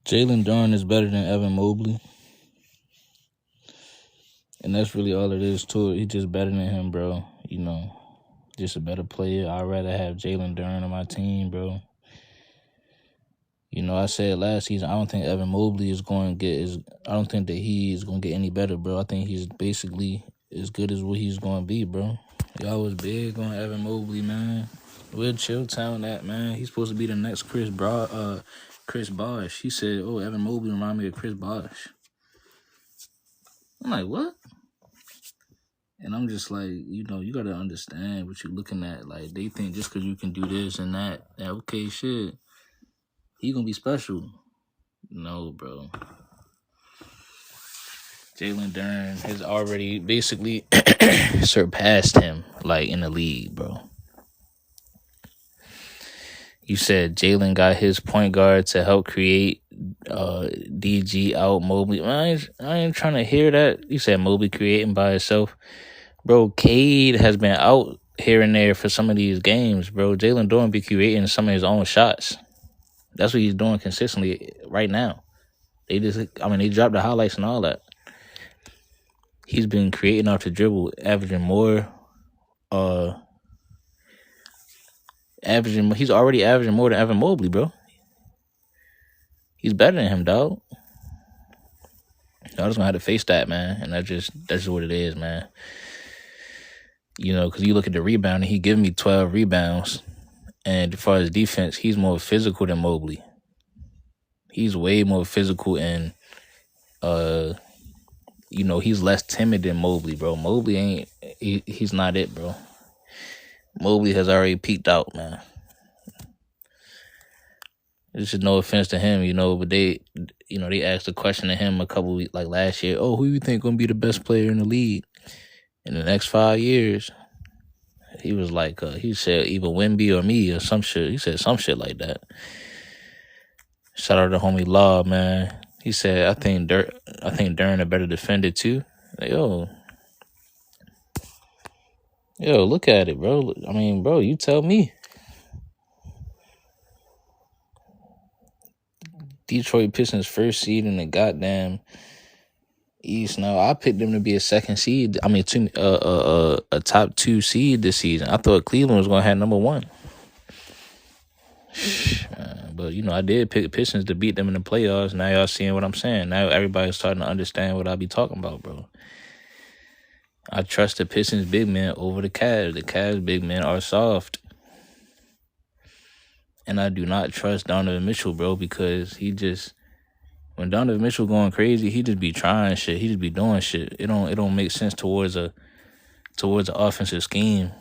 Jalen Duren is better than Evan Mobley. And that's really all it is to it. He's just better than him, bro. You know, just a better player. I'd rather have Jalen Duren on my team, bro. You know, I said last season, I don't think Evan Mobley is going to get I don't think that he is going to get any better, bro. I think he's basically as good as what he's going to be, bro. Y'all was big on Evan Mobley, man. Where Chill Town at, man? He's supposed to be the next Chris Bosh. He said, oh, Evan Mobley remind me of Chris Bosh. I'm like, what? And I'm just like, you know, you got to understand what you're looking at. Like, they think just because you can do this and that, okay, shit, he going to be special. No, bro. Jalen Duren has already basically surpassed him, like, in the league, bro. You said Jalen got his point guard to help create DG out Mobley. I ain't trying to hear that. You said Mobley creating by himself. Bro, Cade has been out here and there for some of these games, bro. Jalen Duren be creating some of his own shots. That's what he's doing consistently right now. They dropped the highlights and all that. He's been creating off the dribble, averaging more. He's already averaging more than Evan Mobley, bro. He's better than him, dog. Y'all just gonna have to face that, man. And that's just what it is, man. You know, because you look at the rebounding, he giving me 12 rebounds. And as far as defense, he's more physical than Mobley. He's way more physical and, you know, he's less timid than Mobley, bro. Mobley he's not it, bro. Mobley has already peaked out, man. This is no offense to him, you know, but they asked a question to him a couple weeks, like last year. Oh, who you think gonna be the best player in the league in the next 5 years? He was like, he said either Wemby or me or some shit. He said some shit like that. Shout out to homie Law, man. He said, I think Duren a better defender too. Like, yo, look at it, bro. I mean, bro, you tell me. Detroit Pistons first seed in the goddamn East. Now I picked them to be a second seed. I mean, a top 2 seed this season. I thought Cleveland was gonna have number 1. But you know, I did pick Pistons to beat them in the playoffs. Now y'all seeing what I'm saying. Now everybody's starting to understand what I be talking about, bro. I trust the Pistons big men over the Cavs. The Cavs big men are soft. And I do not trust Donovan Mitchell, bro, because when Donovan Mitchell going crazy, he just be trying shit. He just be doing shit. It don't make sense towards an offensive scheme.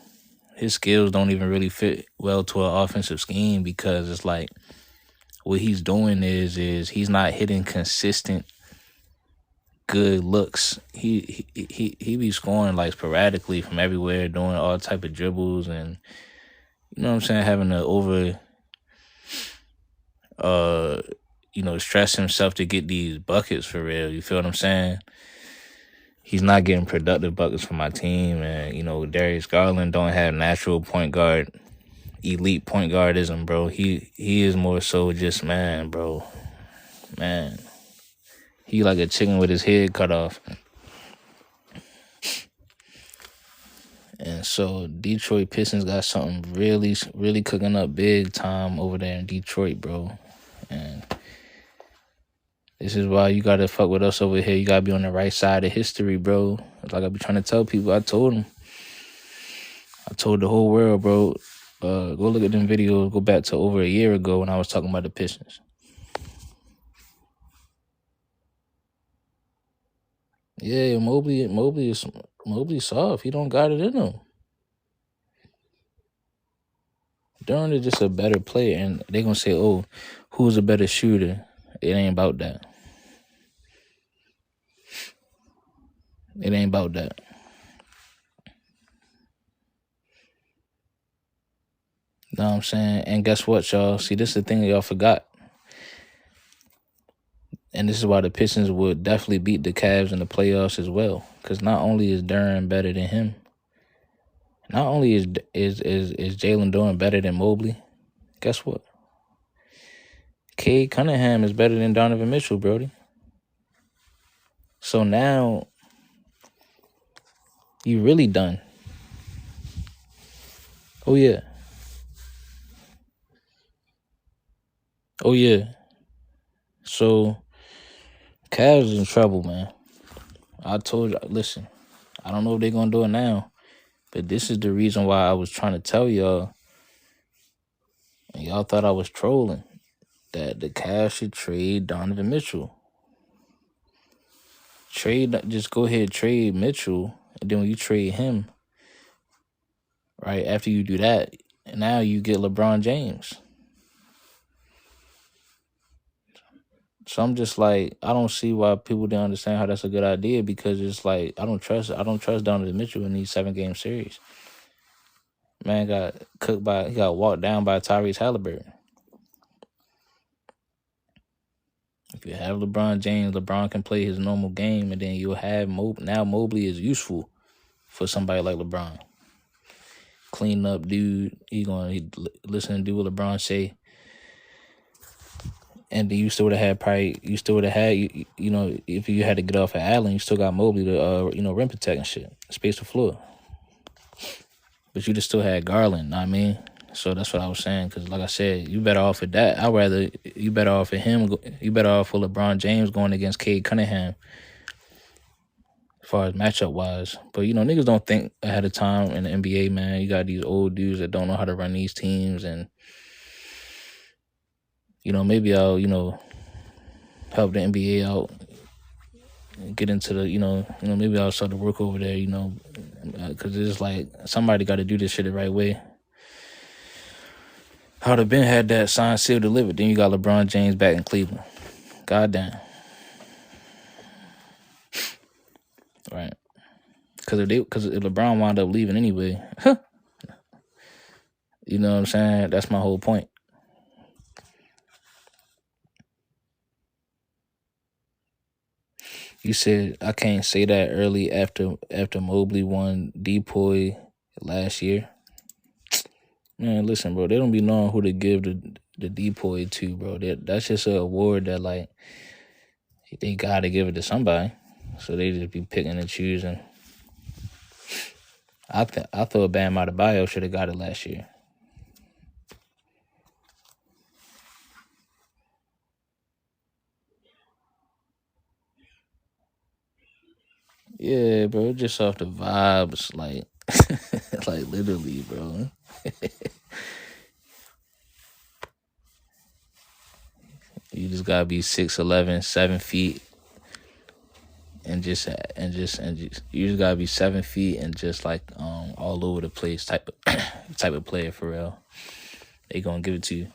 His skills don't even really fit well to an offensive scheme because it's like what he's doing is he's not hitting consistent good looks. He be scoring like sporadically from everywhere, doing all type of dribbles and you know what I'm saying, having to stress himself to get these buckets for real. You feel what I'm saying? He's not getting productive buckets for my team. And, you know, Darius Garland don't have natural point guard, elite point guardism, bro. He is more so just, man, bro. Man. He like a chicken with his head cut off. And so Detroit Pistons got something really, really cooking up big time over there in Detroit, bro. And this is why you gotta fuck with us over here. You gotta be on the right side of history, bro. Like I be trying to tell people. I told them. I told the whole world, bro. Go look at them videos. Go back to over a year ago when I was talking about the Pistons. Yeah, Mobley's soft. He don't got it in him. Duren is just a better player, and they gonna say, "Oh, who's a better shooter?" It ain't about that. It ain't about that. Know what I'm saying? And guess what, y'all? See, this is the thing y'all forgot. And this is why the Pistons would definitely beat the Cavs in the playoffs as well. Because not only is Duren better than him, not only is Jalen Duren better than Mobley, guess what? Cade Cunningham is better than Donovan Mitchell, Brody. So now you really done. Oh yeah. Oh yeah. So Cavs in trouble, man. I told you, listen, I don't know if they're gonna do it now, but this is the reason why I was trying to tell y'all, and y'all thought I was trolling, that the Cavs should trade Donovan Mitchell. Just go ahead, trade Mitchell, and then when you trade him, right after you do that, now you get LeBron James. So I'm just like, I don't see why people didn't understand how that's a good idea, because it's like I don't trust Donovan Mitchell in these 7-game series. Man he got walked down by Tyrese Halliburton. If you have LeBron James, LeBron can play his normal game, and then you'll have now Mobley is useful for somebody like LeBron. Clean up dude. He listen and do what LeBron say. And then you still would have had you know, if you had to get off of Allen, you still got Mobley to rim protect and shit, space the floor. But you just still had Garland, know what I mean? So that's what I was saying, because like I said, you better off with that. I'd rather you better off with him. You better off with LeBron James going against Cade Cunningham, as far as matchup wise. But niggas don't think ahead of time in the NBA, man. You got these old dudes that don't know how to run these teams, and maybe I'll help the NBA out and get into the maybe I'll start to work over there, because it's like somebody got to do this shit the right way. I would have been had that signed, sealed, delivered. Then you got LeBron James back in Cleveland. Goddamn. Right. Because if LeBron wound up leaving anyway, you know what I'm saying? That's my whole point. You said I can't say that early after Mobley won Depoy last year. Man, listen, bro, they don't be knowing who to give the Depoy to, bro. That's just an award that, like, they got to give it to somebody. So they just be picking and choosing. I thought Bam Adebayo should have got it last year. Yeah, bro, just off the vibes, like, like literally, bro. You just gotta be 6'11", 7 feet, and you just gotta be 7 feet and just like all over the place type of player for real. They gonna give it to you.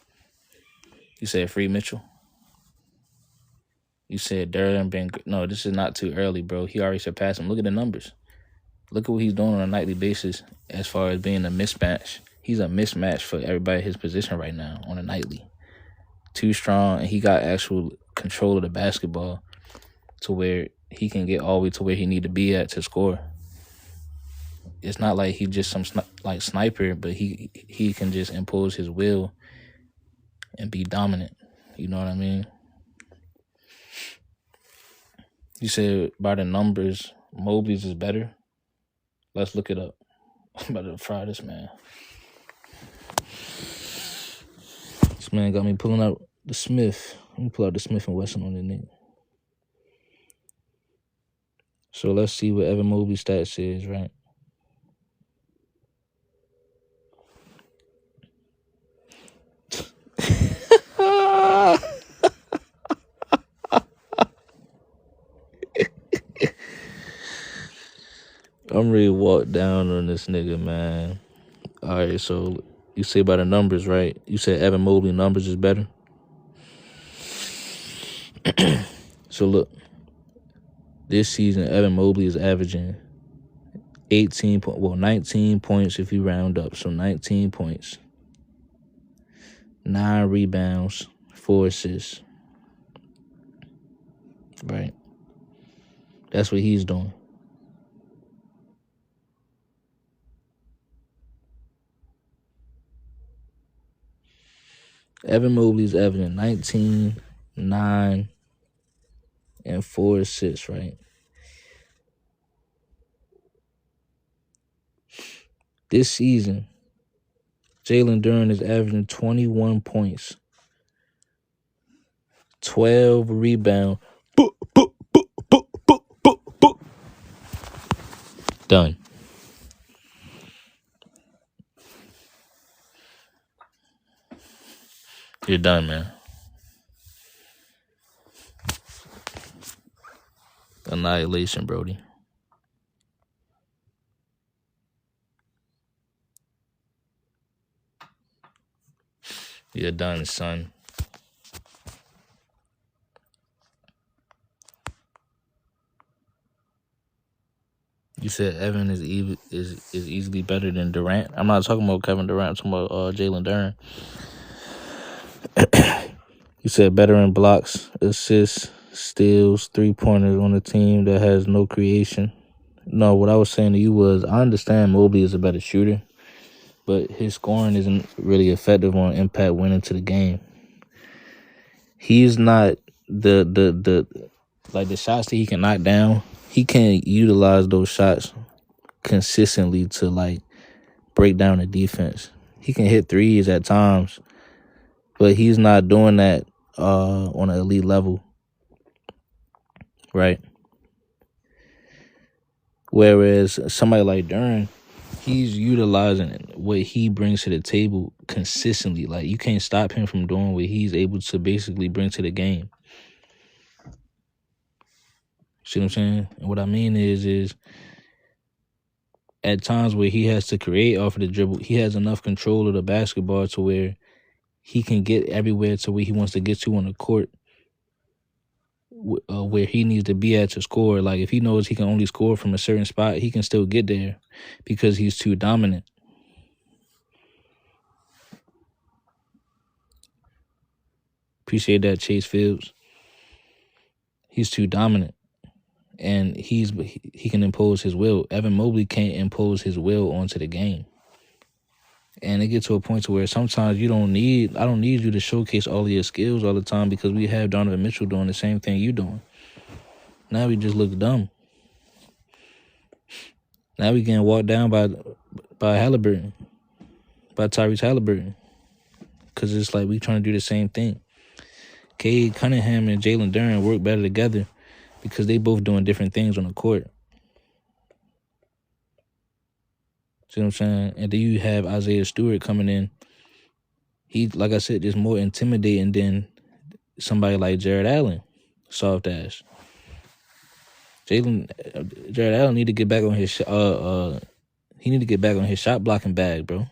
You said free Mitchell. You said Duren no, this is not too early, bro. He already surpassed him. Look at the numbers. Look at what he's doing on a nightly basis as far as being a mismatch. He's a mismatch for everybody in his position right now on a nightly. Too strong, and he got actual control of the basketball to where he can get all the way to where he need to be at to score. It's not like he just some sniper, but he can just impose his will and be dominant. You know what I mean? You said by the numbers, Mobley's is better. Let's look it up. I'm about to fry this man. This man got me pulling out the Smith. Let me pull out the Smith & Wesson on the nigga. So let's see what Evan Mobley's stats is, right? I'm ready to walk down on this nigga, man. All right, so you say by the numbers, right? You said Evan Mobley numbers is better. So look, this season Evan Mobley is averaging 19 points if you round up. So 19 points, 9 rebounds, 4 assists. Right. That's what he's doing. Evan Mobley's averaging 19, 9, and 4 assists, right? This season, Jalen Duren is averaging 21 points, 12 rebounds. Done. You're done, man. Annihilation, Brody. You're done, son. You said Evan is easily better than Durant. I'm not talking about Kevin Durant. I'm talking about Jalen Duren. You said better in blocks, assists, steals, 3-pointers on a team that has no creation. No, what I was saying to you was I understand Mobley is a better shooter, but his scoring isn't really effective on impact winning to the game. He's not the shots that he can knock down. He can't utilize those shots consistently to break down the defense. He can hit threes at times, but he's not doing that on an elite level, right? Whereas somebody like Duren, he's utilizing what he brings to the table consistently. Like, you can't stop him from doing what he's able to basically bring to the game. See what I'm saying? And what I mean is at times where he has to create off of the dribble, he has enough control of the basketball to where he can get everywhere to where he wants to get to on the court, where he needs to be at to score. Like, if he knows he can only score from a certain spot, he can still get there because he's too dominant. Appreciate that, Chase Fields. He's too dominant, and he can impose his will. Evan Mobley can't impose his will onto the game. And it gets to a point to where sometimes I don't need you to showcase all of your skills all the time because we have Donovan Mitchell doing the same thing you doing. Now we just look dumb. Now we getting walked down by Halliburton, by Tyrese Halliburton, because it's like we trying to do the same thing. Cade Cunningham and Jalen Duren work better together because they both doing different things on the court. See what I'm saying? And then you have Isaiah Stewart coming in. He, like I said, is more intimidating than somebody like Jared Allen, soft ass. Jared Allen need to get back on his he need to get back on his shot blocking bag, bro.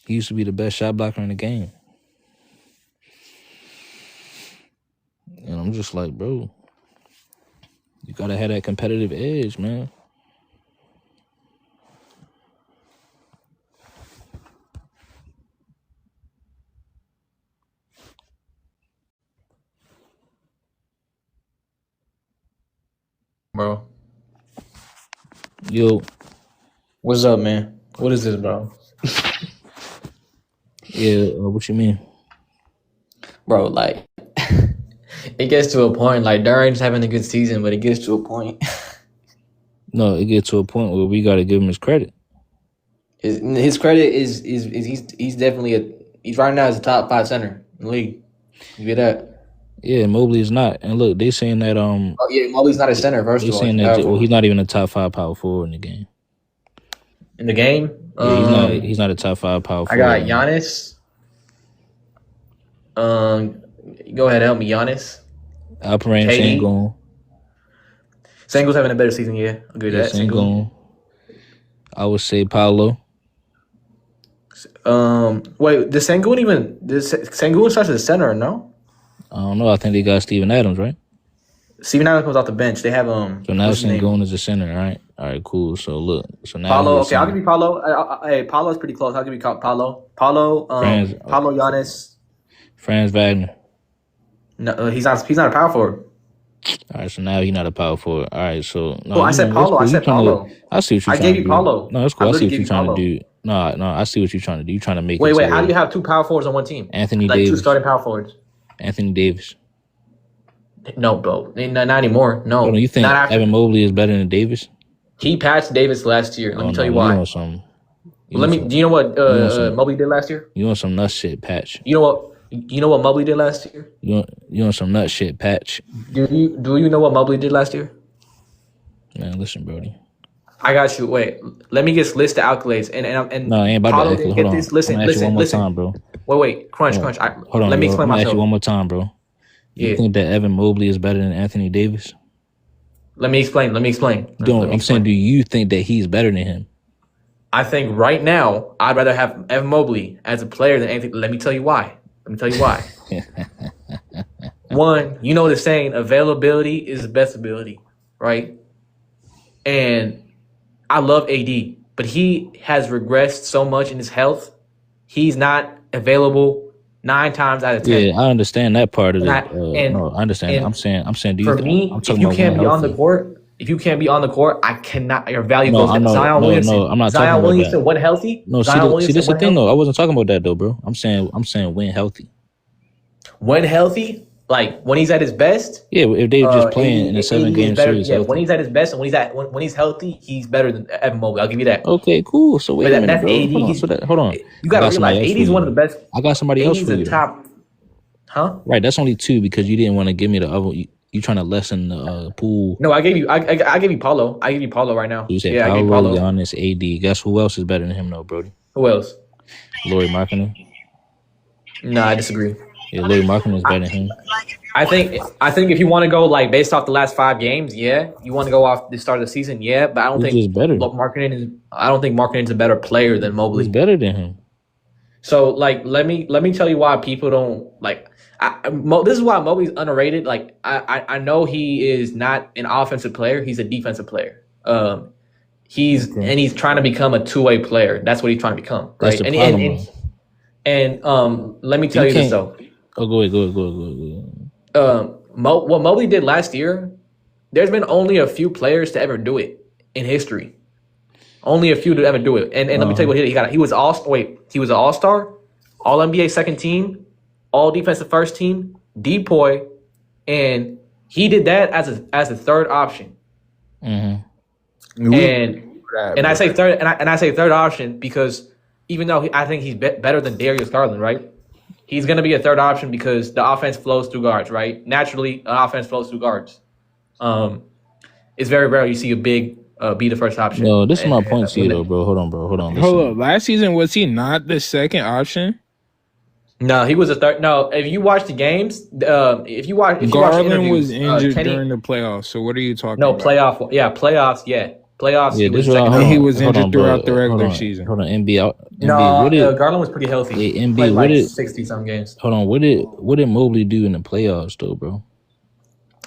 He used to be the best shot blocker in the game. And I'm just like, bro, you gotta have that competitive edge, man. Bro. Yo. What's up, man? What is this, bro? Yeah, what you mean? Bro, like, it gets to a point, like, Duren's having a good season, but it gets to a point. No, it gets to a point where we got to give him his credit. His credit is he's definitely he's right now as a top 5 center in the league. You get that? Yeah, Mobley is not. And look, they saying that Oh yeah, Mobley's not a center. First of all, saying that he's not even a top 5 power forward in the game. In the game, yeah, he's not a top 5 power forward. I got Giannis. Go ahead, help me, Giannis. Alperen Sengun. Sengun's having a better season, yeah. I'll agree with that. Sengun. I would say Paolo. Wait, does Sengun starts as a center or no? I don't know. I think they got Steven Adams, right? Steven Adams comes off the bench. They have So now Sengun is a center, right? All right, cool. So look, so now Paolo. Okay, I'll give you Paolo. Hey, Paolo's pretty close. I'll give you Paolo. Paolo, Giannis. Franz Wagner. No, he's not a power forward. All right, so now he's not a power forward. All right, so no, Well, I said that's Paulo. I cool. You said trying to? Paulo. I see what you're I trying gave to you do. Paulo. No, that's I cool. I see literally what gave you're you trying to Paulo. do. No, I see what you're trying to do. You're trying to make it Wait, to how do where you have two power forwards on one team? Anthony Like two Davis, starting power forwards? Anthony Davis. No, bro. Not anymore. Hold on, No, you not think after. Evan Mobley is better than Davis? He passed Davis last year. Let Oh me tell no, you you why. want some? You Well, want do you some? know what You want some? Mobley did last year? You want some nut shit patch? You know what? You know what Mobley did last year? You want some nut shit patch? Do you know what Mobley did last year? Man, listen, Brody. I got you. Wait, let me just list the accolades. And No, I ain't about Paulo to didn't ask. Hold get on. this. I'm Listen, gonna ask you one more listen. time, bro. Wait. Crunch. Hold on, Let me bro. explain I'm gonna ask you myself. one more time, bro. You Yeah. think that Evan Mobley is better than Anthony Davis? Let me explain. Don't. Let me I'm saying, explain. do you think that he's better than him? I think right now I'd rather have Evan Mobley as a player than Anthony. Let me tell you why. One, you know the saying, availability is the best ability, right? And I love AD, but he has regressed so much in his health. He's not available 9 times out of 10. Yeah, I understand that part of And it. No, I understand. and I'm saying, do you? for me, I'm if talking you about when can't be on the healthy. court, I cannot. Your value No, goes I down. know. Zion Williamson. No, I'm not talking Zion about that. Williamson when healthy. No, Zion see, Williamson that's the when thing healthy. though. I wasn't talking about that though, bro. I'm saying when healthy. When healthy, like when he's at his best. Yeah, if they just AD, playing in a AD is 7-game better. series Yeah, when healthy. he's at his best and when he's healthy, he's better than Evan Mobley. I'll give you that. Okay, cool. So wait But a minute, that's bro. AD. Hold on. Hold on. You I got to got realize somebody else AD for is one of you. the best. I got somebody AD else is for a you. top. Huh? Right, that's only 2 because you didn't want to give me the other. You trying to lessen the pool. No, I gave you. I gave you Paulo. I give you Paulo right now. You said Yeah, I gave you Paolo, Paulo. Giannis, AD. Guess who else is better than him, though, Brody? Who else? Lauri Markkinen. No, I disagree. Yeah, Lauri Markkinen is better than him. I think if you want to go like based off the last 5 games, yeah. You want to go off the start of the season, yeah. But I don't He's think just better. Markkinen is a better player than Mobley. He's better than him. So like, let me tell you why people don't like. This is why Mobley's underrated. Like I know he is not an offensive player; he's a defensive player. He's trying to become a 2-way player. That's what he's trying to become, right? That's the problem. Let me tell you this though. Oh, go ahead. What Mobley did last year, there's been only a few players to ever do it in history. Only a few to ever do it. And let me tell you what he got. He was an all-star, all NBA second team, all defensive first team, depoy, and he did that as a third option. Mm-hmm. And I say third option because even though I think he's better than Darius Garland, right? He's going to be a third option because the offense flows through guards, right? Naturally, an offense flows through guards. It's very rare you see a big be the first option. No, this is my point to you, though, bro. Hold on. Hold up. Last season, was he not the second option? No, he was a third. No, if you watch the games, Garland was injured during the playoffs. So what are you talking about? Playoffs. Yeah, playoffs. Yeah, he was injured throughout the regular season. Hold on, NBA. No, Garland was pretty healthy. Yeah, NBA. Played like 60-some games. Hold on, what did Mobley do in the playoffs, though, bro?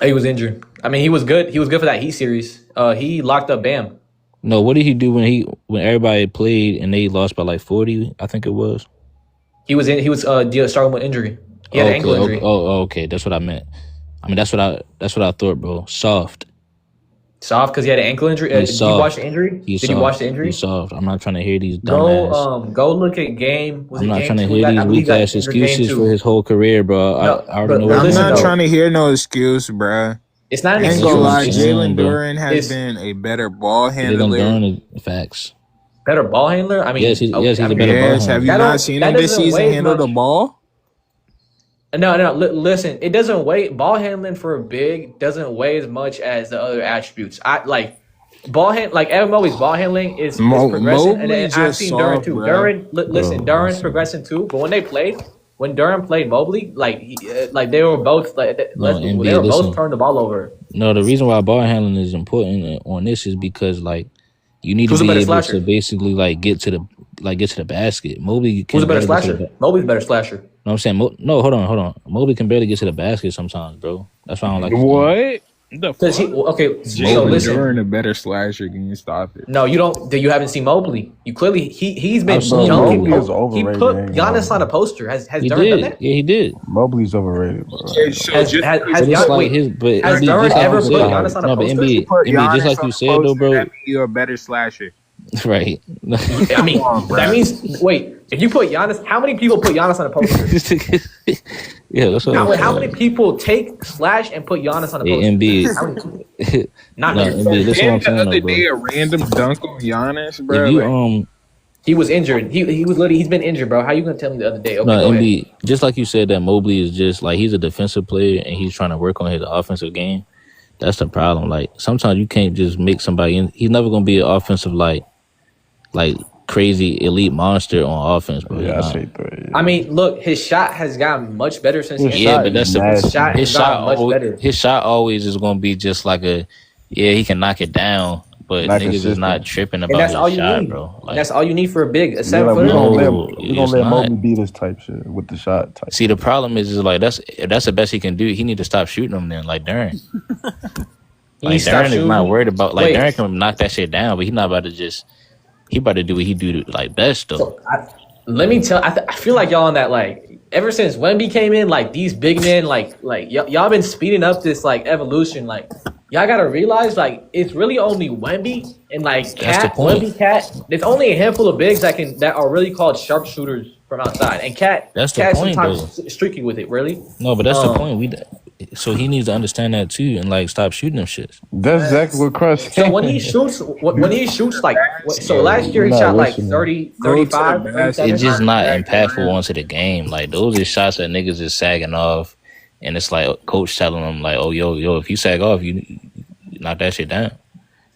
He was injured. I mean, he was good. He was good for that Heat series. He locked up Bam. No, what did he do when everybody played and they lost by like 40? I think it was. He was struggling with injury. He had an ankle injury. Okay. That's what I meant. I mean, that's what I thought, bro. Soft because he had an ankle injury. Did you watch the injury? He's soft. I'm not trying to hear these dumbass. Go look at game. I'm not trying to hear these weak ass excuses for his whole career, bro. I already know. I'm not trying to hear no excuse, bro. It's not an excuse. excuse. Like Jalen Duren has been a better ball handler. Facts. Better ball handler? I mean, yes, he's a better ball handler. Have you not seen him this season handle the ball? No. Listen, it doesn't weigh. Ball handling for a big doesn't weigh as much as the other attributes. Like Evan Mobley's ball handling is progressing, and I've seen Duren too. Duren's progressing too. But when Duren played Mobley, they were both both turned the ball over. No, the reason why ball handling is important on this is because you need to be able to basically get to the basket. Mobley can. Who's a better slasher? Mobley's a better slasher. No, I'm saying hold on. Mobley can barely get to the basket sometimes, bro. That's why I don't like. What? Because he okay. So Jalen listen, Duren a better slasher. Can you stop it? no, you don't. You haven't seen Mobley. You clearly he's been Mobley dunking. is He overrated. put Giannis on a poster. Has He Duren done did. that? Yeah, he did. Mobley's overrated, bro. Okay, so Has just has, But has it's Gian- like wait, his, but has MB, Duren just like ever you put said, Giannis on a no, but poster? MB, just like you said though, bro. That means you're a better slasher. Right. I mean, that means wait. If you put Giannis, how many people put Giannis on a poster? Yeah, that's what How many people take slash and put Giannis on a poster? MB. How many? Not No, many. MB, listen what I'm The saying other though, bro. day, a random dunk on Giannis, bro. If you He was injured. He was literally he's been injured, bro. How you gonna tell me the other day? Okay, no, go ahead. MB, just like you said that Mobley is just like he's a defensive player and he's trying to work on his offensive game. That's the problem. Like sometimes you can't just make somebody in. He's never gonna be an offensive like crazy elite monster on offense, bro. Yeah, I say that. Yeah. I mean, look, his shot has gotten much better since His he Yeah, shot but that's is the nasty. shot his has gotten shot. much better. His shot always is gonna be just like he can knock it down, but Not niggas is consistent. not tripping And about that's his all you shot, need. bro. And Like, that's all you need for a big, a Yeah, 7 like, footer. we gonna it's let not. Mobley beat this type shit with the shot type. see, the problem is like if that's the best he can do. He need to stop shooting them then, like Duren. He Like needs to stop Duren is shooting. not worried about like Wait. Duren can knock that shit down, but he's not about to just. He about to do what he do like best though. So let me tell. I feel like y'all on that like ever since Wemby came in, like these big men, like y'all been speeding up this like evolution. Like y'all gotta realize like it's really only Wemby and like the Cat, point. Wemby, Cat. There's only a handful of bigs that are really called sharpshooters from outside, and Cat That's the Cat point, sometimes streaky with it. Really, No, but that's the Um, point. So he needs to understand that too and like stop shooting them shits. That's exactly what Crush said. so when he shoots like so last year he You're not shot like listening. 30, Go to the 35, basket. 37. It's just not impactful onto the game. Like those are shots that niggas is sagging off, and it's like coach telling them like, "Oh, yo, if you sag off, you knock that shit down."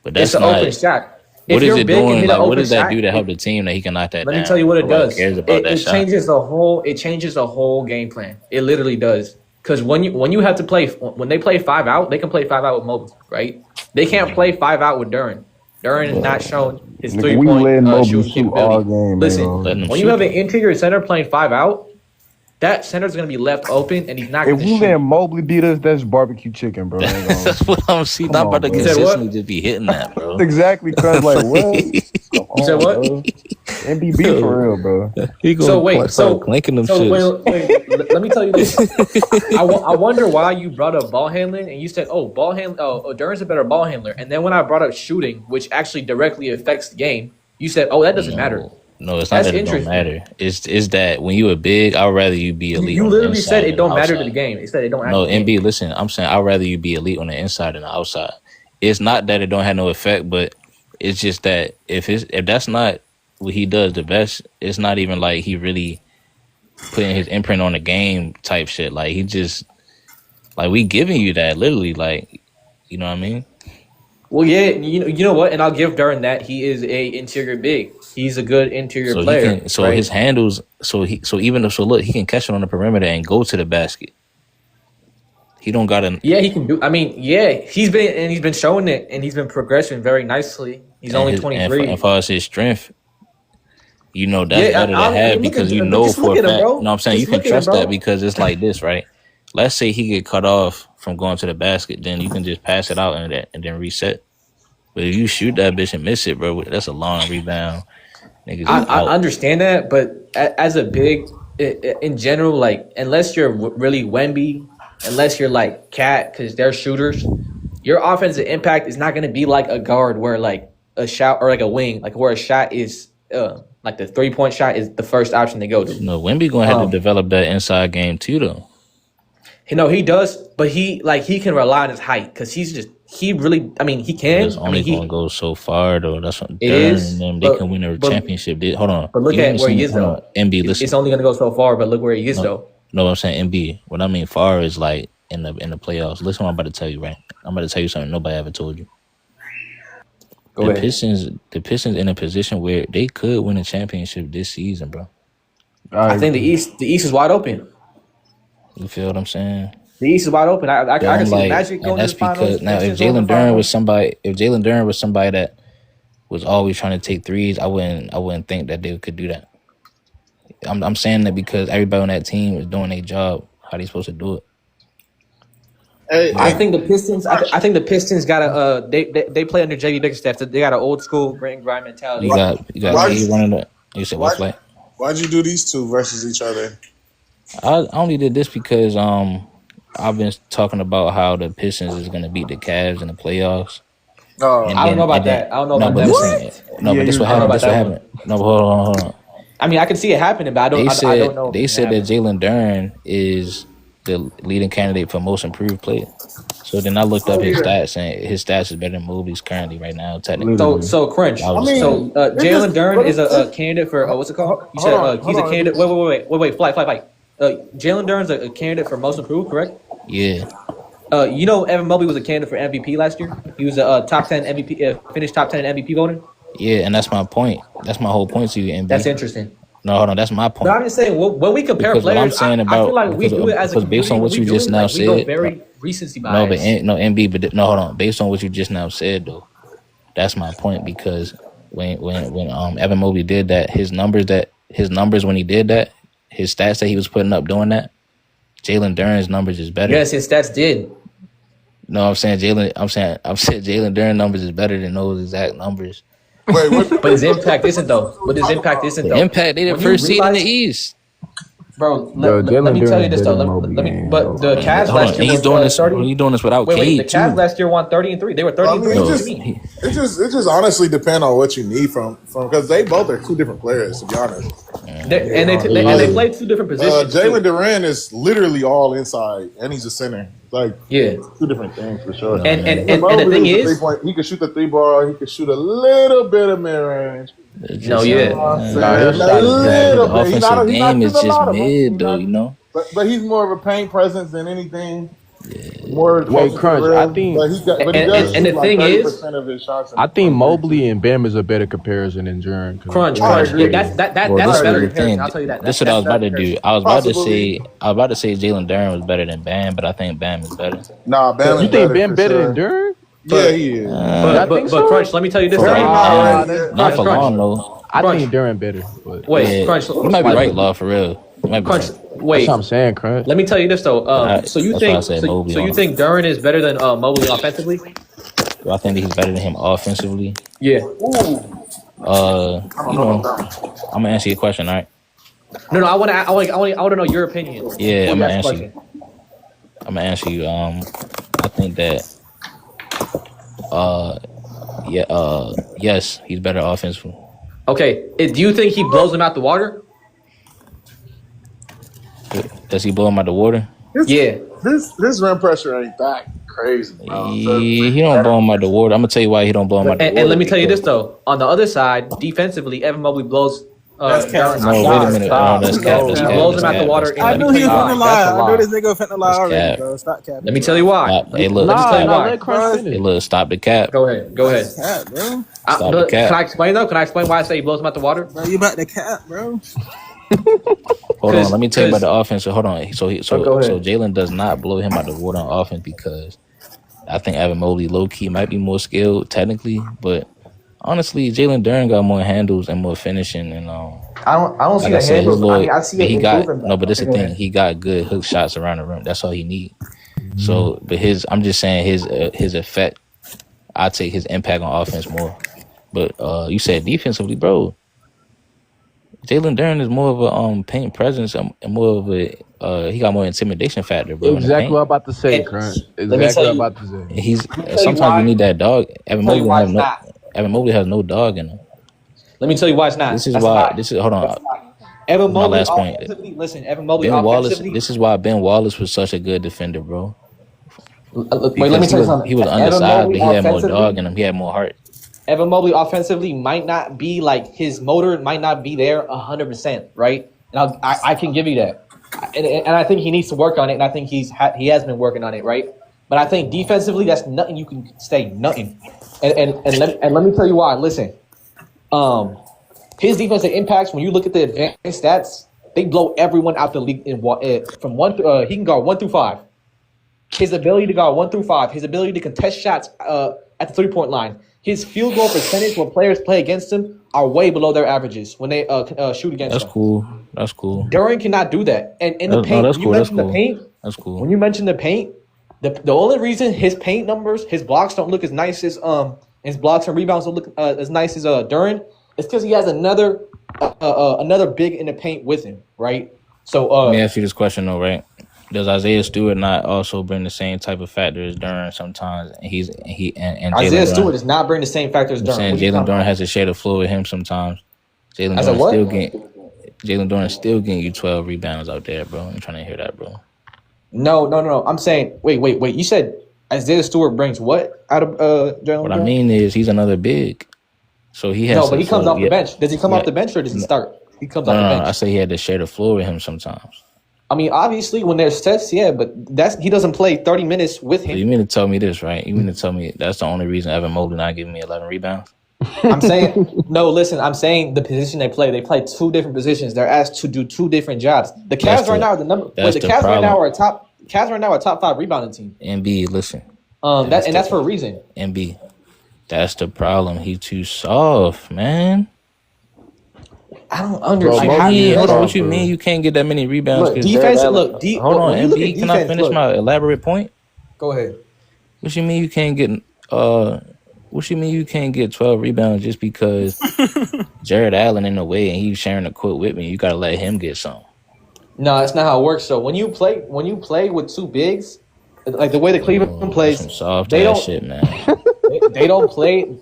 But that's It's an not. open shot. What If is you're it big and doing? hit Like, an what open does that shot, do to help the team that he can knock that let down? me tell you what it Nobody does. cares about that It shot. changes the whole. It changes the whole game plan. It literally does. Because when you have to play when they play 5 out, they can play 5 out with Mobley, right? They can't play 5 out with Duren. Duren is not shown his Nigga, 3 we point letting Mobley shooting shoot all capability. game, Listen, man. Letting him when you shoot have an it. interior center playing 5 out, that center's gonna be left open and he's not If gonna we shoot. let Mobley beat us, that's barbecue chicken, bro. I ain't gonna- That's what I'm seeing. Come I'm about to on, bro. You said what? consistently just be hitting that, bro. exactly, Crush. Like what? Come on, said what? bro. MBB for real, bro. He gonna So wait, start clanking them shits. wait, let me tell you this. I wonder why you brought up ball handling and you said, "Oh, Duren's a better ball handler." And then when I brought up shooting, which actually directly affects the game, you said, "Oh, that doesn't matter." No, it's not That's that it don't interesting. matter. It's that when you a big, I'd rather you be elite. You on the literally inside said it than don't the matter to outside. the game. It said it don't. No, actually MB, listen, I'm saying I'd rather you be elite on the inside than the outside. It's not that it don't have no effect, but it's just that if that's not what he does the best, it's not even like he really putting his imprint on the game type shit. Like he just like we giving you that literally, like you know what I mean? Well, yeah, you know what, and I'll give Duren that he is a interior big. He's a good interior So player. he can, so right? his handles, so look, he can catch it on the perimeter and go to the basket. He don't got to. Yeah, he can do. I mean, yeah, he's been showing it, and he's been progressing very nicely. He's only 23. And far as his strength, you know that's Yeah, better to I'm have looking because at you him, know just for look a at him, fact. bro. No, I'm saying Just you can look at him, trust bro. that because it's like this, right? Let's say he get cut off from going to the basket, then you can just pass it out and then reset. But if you shoot that bitch and miss it, bro, that's a long rebound. Niggas I is out. understand that, but as a big, in general, like unless you're really Wemby, unless you're like Cat, because they're shooters, your offensive impact is not going to be like a guard where like a shot or like a wing, like where a shot is like the 3-point shot is the first option they go to. No, Wemby gonna have to develop that inside game too, though. You know he does, but he can rely on his height because he really. I mean, he can. It's only gonna go so far though. That's what It is, and them they can win a championship. Hold on, But look You at where he listen- is hold though. on. MB, listen. It's only going to go so far, but look where he is though. No, I'm saying MB. What I mean far is like in the playoffs. Listen, what I'm about to tell you, right? I'm about to tell you something nobody ever told you. Go the ahead. Pistons in a position where they could win a championship this season, bro. I think the East is wide open. You feel what I'm saying? The East is wide open. I Yeah, can I'm see like, the Magic and going to that's the finals. because now if Pistons going to Jalen the Duren finals. was somebody that was always trying to take threes, I wouldn't think that they could do that. I'm saying that because everybody on that team is doing their job how they supposed to do it. I think the Pistons. I think the Pistons got a. They play under JV Bickerstaff. They got an old school grit and grind mentality. You got K running the. You said what's like? Why'd you do these two versus each other? I only did this because I've been talking about how the Pistons is gonna beat the Cavs in the playoffs. Oh, I don't know about that. I don't know about that. But this what happened. This what happened. No, but hold on. I mean, I can see it happening, but I don't know. They said that Jalen Duren is the leading candidate for most improved player. So then I looked up his stats, and his stats is better than Mobley's currently right now. Technically, so Crunch. Jalen Duren is a candidate for what's it called? You said he's a candidate. Wait, flight. Jalen Duren's a candidate for most improved, correct? Yeah. Evan Mobley was a candidate for MVP last year. He was a top 10 MVP, finished top 10 MVP voting. Yeah, and that's my point. That's my whole point to you, MB. That's interesting. No, hold on. That's my point. But I'm just saying, when we compare because players, what I'm saying about, I feel like we do it as a because based on what you just now said, we go very recency bias. MB, but no, hold on. Based on what you just now said, though, that's my point. Because when Evan Mobley did that, his numbers when he did that, his stats that he was putting up doing that, Jalen Duren's numbers is better. Yes, his stats did. No, I'm saying Jalen Duren numbers is better than those exact numbers. Wait, what? But his impact isn't though. The impact, they the first seed in the East. Bro, let me tell you this though. But the Cavs last year he's doing this without Cade. The Cavs last year won 30-3. They were 30-3. It just honestly depend on what you need from because they both are two different players, to be honest. They play two different positions. Jalen Duren is literally all inside, and he's a center. Like two different things for sure. And the thing is, he can shoot the 3-ball. He can shoot a little bit of mid range. The offensive game is just mid, though. But he's more of a paint presence than anything. Wait, Crunch. I think, and the thing is, I think Mobley and Bam is a better comparison than Duren. Crunch. That's a better comparison. I'll tell you that. This is what I was about to do. I was about to say Jalen Duren was better than Bam, but I think Bam is better. Nah, Bam. You think Bam better than Duren? Yeah, he is. But Crunch, let me tell you this. Not for long though. I think Duren better. But wait, Crunch. You might be right, Law, for real. Crunch. Wait, that's what I'm saying, Crunch. Let me tell you this though. So you think Duren is better than Mobley offensively? Do I think that he's better than him offensively? Yeah. I'm gonna answer your question, all right? No, I want to know your opinion. Yeah, I'm gonna answer you. I think that yes, he's better offensively. Okay, do you think he blows him out the water? Does he blow him out the water? His rim pressure ain't that crazy. He don't blow him out the water. I'm gonna tell you why he don't blow him out the water. And let me tell you this though. On the other side, defensively, Evan Mobley blows. That's cap. No, wait a minute. That's cap. He blows him out the water. I knew he was finna lie. I knew this nigga was finna lie already, bro. Stop cap. Let me tell you why. Hey, look. Let me tell you why. Hey, look. Stop the cap. Go ahead. Cap, bro. Stop the cap. Can I explain though? Can I explain why I say he blows him out the water? Bro, you about to cap, bro. Hold on, let me tell you about the offense. Hold on. So Jalen does not blow him out the water on offense because I think Evan Mobley low key might be more skilled technically, but honestly, Jalen Duren got more handles and more finishing, and I don't see the handles. I see it improving. But this is the thing. He got good hook shots around the rim. That's all he need. So, but I'm just saying his effect. I take his impact on offense more. But you said defensively, bro. Jalen Duren is more of a paint presence and more of a he got more intimidation factor, bro. Exactly what I'm about to say, Crunch. Exactly what I'm about to say. He's sometimes you need that dog. Evan Mobley has no dog in him. Let me tell you why it's not. Hold on. Evan Mobley, my last point. Listen, Evan Mobley Ben Wallace. This is why Ben Wallace was such a good defender, bro. Wait, let me tell you something. He was undersized, but he had more dog in him. He had more heart. Evan Mobley offensively might not be like his motor might not be there 100%, right? And I can give you that, and I think he needs to work on it, and I think he has been working on it, right? But I think defensively, that's nothing you can say, nothing. And let me tell you why. Listen, his defensive impacts when you look at the advanced stats, they blow everyone out the league from one. He can guard 1 through 5. His ability to guard 1 through 5, his ability to contest shots at the 3-point line. His field goal percentage when players play against him are way below their averages when they shoot against him. That's cool. Duren cannot do that. And in the paint, the paint, when you mention the paint, The only reason his paint numbers, his blocks don't look as nice as his blocks and rebounds don't look as nice as Duren, is because he has another big in the paint with him, right? So let me ask you this question though, right? Does Isaiah Stewart not also bring the same type of factor as Duren sometimes? And Isaiah Stewart does not bring the same factor as Duren. Saying Jalen Duren has a shade of flow with him sometimes. Jalen Duren still getting you 12 rebounds out there, bro. I'm trying to hear that, bro. No. I'm saying, wait. You said Isaiah Stewart brings what out of Jalen Duren? What I mean is he's another big. So he has. No, but he comes off the bench. Does he come off the bench or does he start? He comes off the bench. I say he had to share the floor with him sometimes. I mean, obviously, when there's sets, yeah, but he doesn't play 30 minutes with him. So you mean to tell me this, right? You mean to tell me that's the only reason Evan Mobley not giving me 11 rebounds? I'm saying no. Listen, I'm saying the position they play. They play two different positions. They're asked to do two different jobs. The Cavs right now are the number. The Cavs right now are a top 5 rebounding team. MB, listen. That's for a reason. MB, that's the problem. He too soft, man. I don't understand. What you mean you can't get that many rebounds? Look, defense. Hold on, MB. Can I finish my elaborate point? Go ahead. What you mean you can't get? What you mean you can't get 12 rebounds just because Jared Allen in the way and he's sharing the court with me? You gotta let him get some. No, that's not how it works. So when you play with two bigs, like the way the Cleveland plays, some soft ass shit, man. They don't play.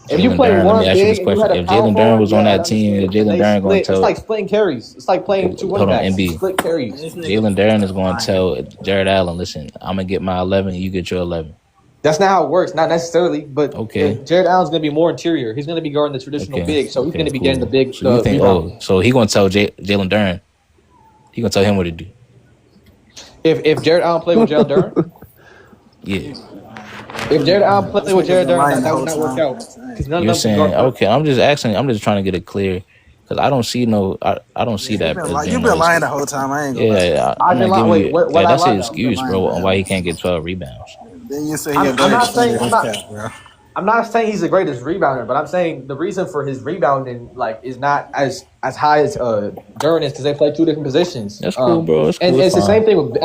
If you play one big, if Jalen Duren was on that team, Jalen Duren going to tell. It's like splitting carries. It's like playing two running backs. MB. Split carries. Jalen Duren is going to tell Jared Allen, listen, I'm going to get my 11, you get your 11. That's not how it works. Not necessarily, but okay. Jared Allen's going to be more interior. He's going to be guarding the traditional big, so he's going to be getting the big. So so he going to tell Jalen Duren. He going to tell him what to do. If Jared Allen played with Jalen Duren, yeah. If Jared Allen played with Jared Duren, that would not work out. You're saying okay? I'm just asking. I'm just trying to get it clear because I don't see I don't see that. You've been lying the whole time. I ain't gonna lie. I've been lying. That's his excuse, bro, on why he can't get 12 rebounds. Then you say I'm not saying he's the greatest rebounder, but I'm saying the reason for his rebounding is not as high as Duren is because they play two different positions. That's cool, bro. That's cool. And it's the same thing with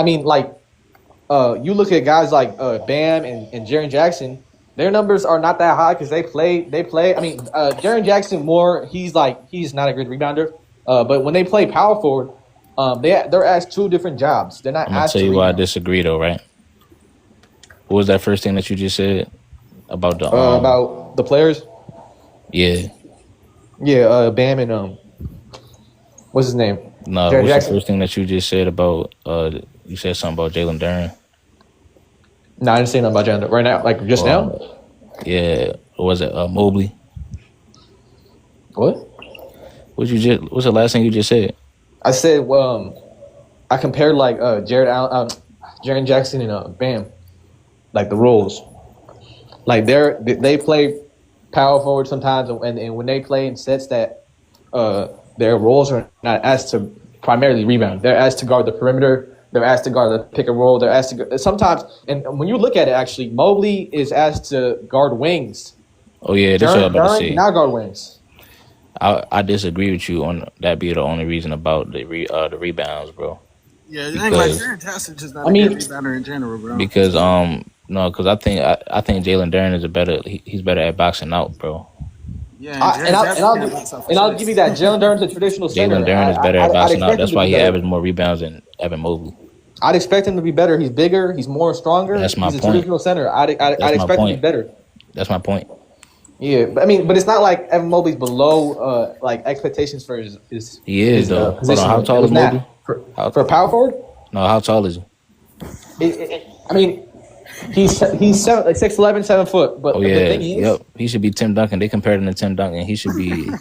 you look at guys like Bam and Jaren Jackson. Their numbers are not that high because they play. I mean, Jaren Jackson he's not a good rebounder. But when they play power forward, they're asked two different jobs. They're not. I'm gonna tell you why I disagree, though. Right? What was that first thing that you just said about the players? Yeah. Yeah. Bam and what's his name? No. Jaren what's Jackson? The first thing that you just said about you said something about Jalen Duren? No, I didn't say nothing about Jalen right now. Like just now? Yeah. Or was it Mobley? What? What's the last thing you just said? I said, I compared Jaren Jackson and Bam, like the roles. Like they play power forward sometimes, and when they play in sets that their roles are not asked to primarily rebound. They're asked to guard the perimeter. They're asked to guard the pick and roll. They're asked to sometimes, and when you look at it, actually, Mobley is asked to guard wings. Oh yeah, that's what I'm about to say. Now guard wings. I disagree with you on that. Be the only reason about the rebounds, bro. Yeah, you ain't like Jaren Jackson just not a good rebounder in general, bro. Because because I think Jalen Duren is he's better at boxing out, bro. Yeah, I'll give you that. Jalen Duren's a traditional center. Jalen Duren is better at boxing out. That's why he averaged more rebounds than Evan Mobley. I'd expect him to be better. He's bigger. He's more stronger. That's my He's point. a traditional center. I'd expect him to be better. That's my point. Yeah, but it's not like Evan Mobley's below expectations for his. He is though. Hold on, how tall is Mobley? For a power forward? No, how tall is he? He's 6'11", 7 foot. But the thing is, he should be Tim Duncan. They compared him to Tim Duncan. He should be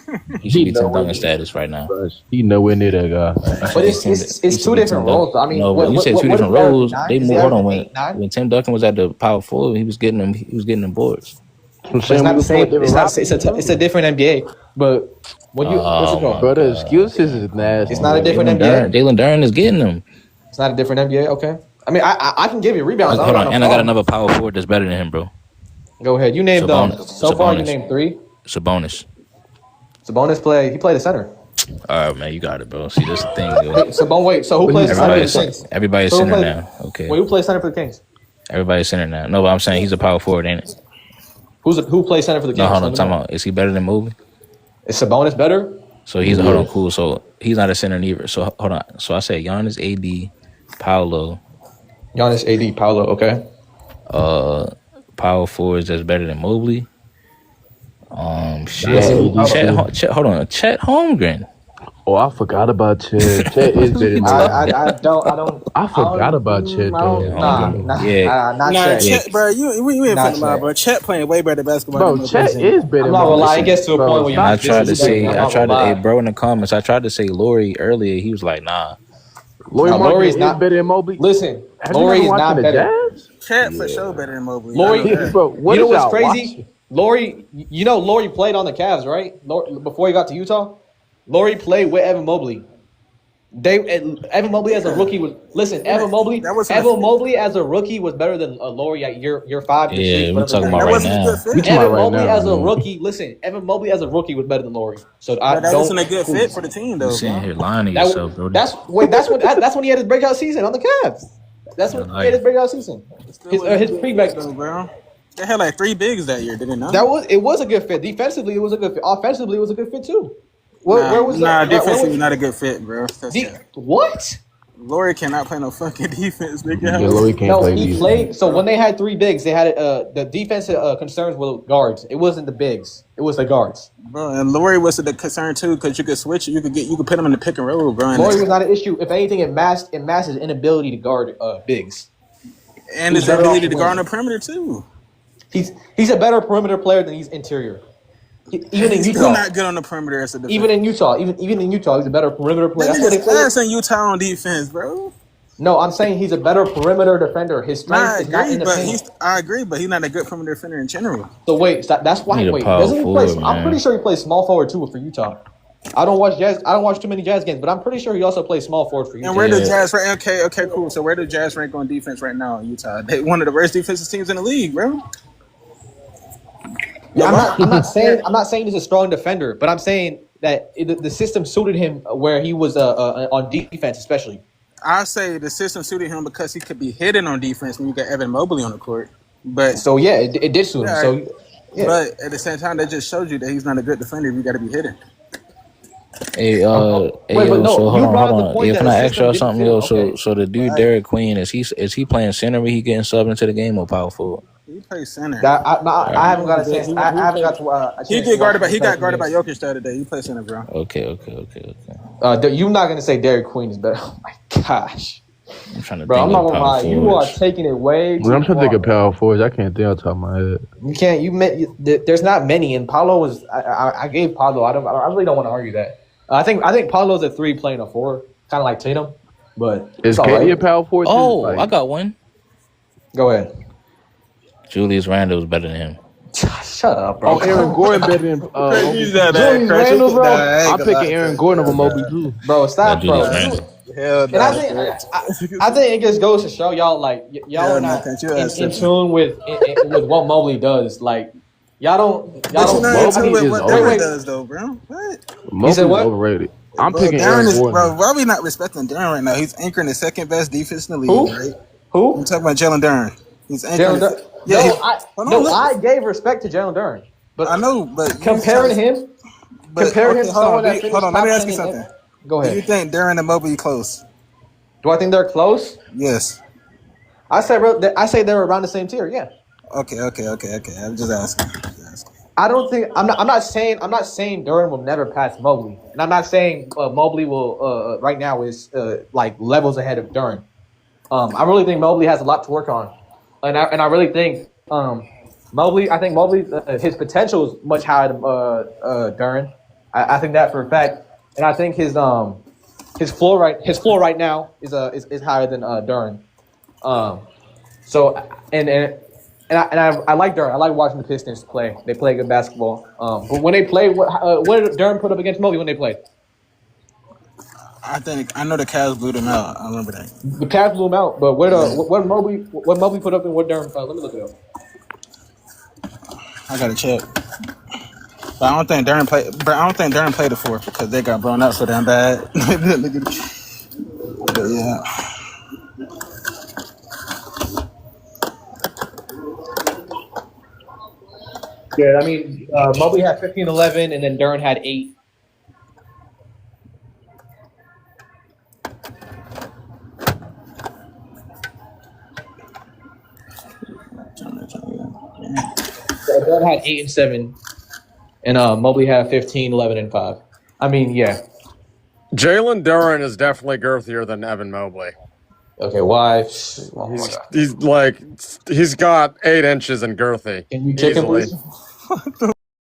Tim Duncan status right now. He nowhere near that guy. But it's two different roles. When you said two different roles, they moved on. When Tim Duncan was at the power forward, he was getting them boards. It's not the same. It's a different NBA. But when you bro, the excuses is nasty. It's not a different NBA. Jalen Duren is getting them. It's not a different NBA. Okay. I can give you rebounds. Hold on, and I got another power forward that's better than him, bro. Go ahead. You named them. So far, you named 3. Sabonis He played the center. All right, man, you got it, bro. See, this the thing, yo. Wait, so who plays center for the Kings? Everybody's center now. Okay. Wait, who plays center for the Kings? Everybody's center now. No, but I'm saying he's a power forward, ain't it? Who plays center for the Kings? No, hold on, time out. Is he better than Mobley? Is Sabonis better? So he's hold on, cool. So he's not a center neither. So hold on. So I said Giannis, AD, Paolo. Giannis, AD, Paolo. Okay. Power forwards that's better than Mobley. Chet Holmgren. Oh, I forgot about Chet. Chet is better than Mobley. I forgot about Chet though. Not Chet. Chet, bro. You ain't finna lie, bro. Chet playing way better basketball. Bro, Chet is better. I'm not gonna lie. It gets to a point where I tried to hey, bro, in the comments, I tried to say Laurie earlier. He was like, nah. Laurie's not better than Mobley. Listen, Laurie is not better. Chet for sure better than Mobley. Laurie, bro, you know what's crazy? Laurie, Laurie played on the Cavs, right? Before he got to Utah, Laurie played with Evan Mobley. Evan Mobley as a rookie was Evan Mobley as a rookie was better than Laurie at year 5. Yeah, we're talking about right now. Evan Mobley as a rookie, Evan Mobley as a rookie was better than Laurie. So that wasn't a good fit for the team, though. You're sitting here lying to yourself, bro. That's when he had his breakout season on the Cavs. That's when he had his breakout season. His pre-break, bro. They had like 3 bigs that year, didn't they? It was a good fit. Defensively, it was a good fit. Offensively, it was a good fit too. Defensively not a good fit, bro. What? Laurie cannot play no fucking defense, nigga. Yeah, Laurie can't play defense. Played. So when they had 3 bigs, they had the defensive concerns were guards. It wasn't the bigs. It was the guards. Bro, and Laurie was the concern too, because you could switch. You could put him in the pick and roll, bro. Laurie was not an issue. If anything, it masked his inability to guard bigs. And his ability to guard on the perimeter too. He's a better perimeter player than he's interior. Even in Utah, he's not good on the perimeter as a defender. Even in Utah, he's a better perimeter player. That's what they say in Utah on defense, bro. No, I'm saying he's a better perimeter defender. His strength is not in the paint. I agree, but he's not a good perimeter defender in general. So wait, that's why. Doesn't he play? I'm pretty sure he plays small forward too for Utah. I don't watch too many Jazz games, but I'm pretty sure he also plays small forward for Utah. And where do Jazz rank? Okay, cool. So where do Jazz rank on defense right now in Utah? They one of the worst defensive teams in the league, bro. Yeah, I'm not saying he's a strong defender, but I'm saying that the system suited him where he was on defense, especially. I say the system suited him because he could be hidden on defense when you got Evan Mobley on the court. But so yeah, it did suit him. So, yeah. But at the same time, that just shows you that he's not a good defender if you got to be hidden. Hey, hold on. Yeah, can I ask y'all something, yo? So the dude Derek Queen is he playing center when he getting subbed into the game or power forward? He plays center. I haven't got a chance. I haven't got to. He got guarded by Jokic the other day. He plays center, bro. Okay. You're not gonna say Derek Queen is better? Oh my gosh. I'm trying to. Bro, I'm not gonna lie. You are taking it way too far. I'm trying to think of power forwards. I can't think off the top of my head. You can't. There's not many. And Paolo was. I gave Paolo. I really don't want to argue that. I think Paolo's a 3 playing a 4, kind of like Tatum. But is KD a power forward? Oh, I got one. Go ahead. Julius Randle is better than him. Shut up, bro. Oh, Aaron Gordon better than Julius Randle, bro. I'm picking Aaron Gordon over Mobley too. Bro, stop, bro. Hell no. And I think it just goes to show y'all are not in tune with what Mobley does. Like y'all don't. Mobley is overrated, does though, bro. What? Mobley's overrated. I'm picking Aaron Gordon. Bro, why are we not respecting Duren right now? He's anchoring the second best defense in the league, right? Who? I'm talking about Jalen Duren. He's anchoring. I gave respect to Jalen Duren, but I know, but comparing him to someone that finished. Hold on, let me ask you something. Go ahead. Do you think Duren and Mobley close? Do I think they're close? Yes. I say they're around the same tier. Yeah. Okay. I'm just asking. I don't think I'm not saying Duren will never pass Mobley, and I'm not saying Mobley will right now is like levels ahead of Duren. I really think Mobley has a lot to work on, and I really think Mobley. I think Mobley his potential is much higher than Duren. I think that for a fact, and I think his floor right now is higher than Duren. So I like Duren. I like watching the Pistons play. They play good basketball. But when they play, what did Duren put up against Mobley when they played? I know the Cavs blew them out. I remember that. The Cavs blew them out, but what Mobley put up and what Duren? Let me look it up. I gotta check. But I don't think Duren played. But I don't think Duren played the fourth because they got blown out so damn bad. But yeah. Yeah, I mean, Mobley had 15, 11, and then Duren had 8. So Duren had 8 and 7, and Mobley had 15, 11, and 5. I mean, yeah. Jalen Duren is definitely girthier than Evan Mobley. Okay, why? He's got 8 inches and girthy. Can you check him, please?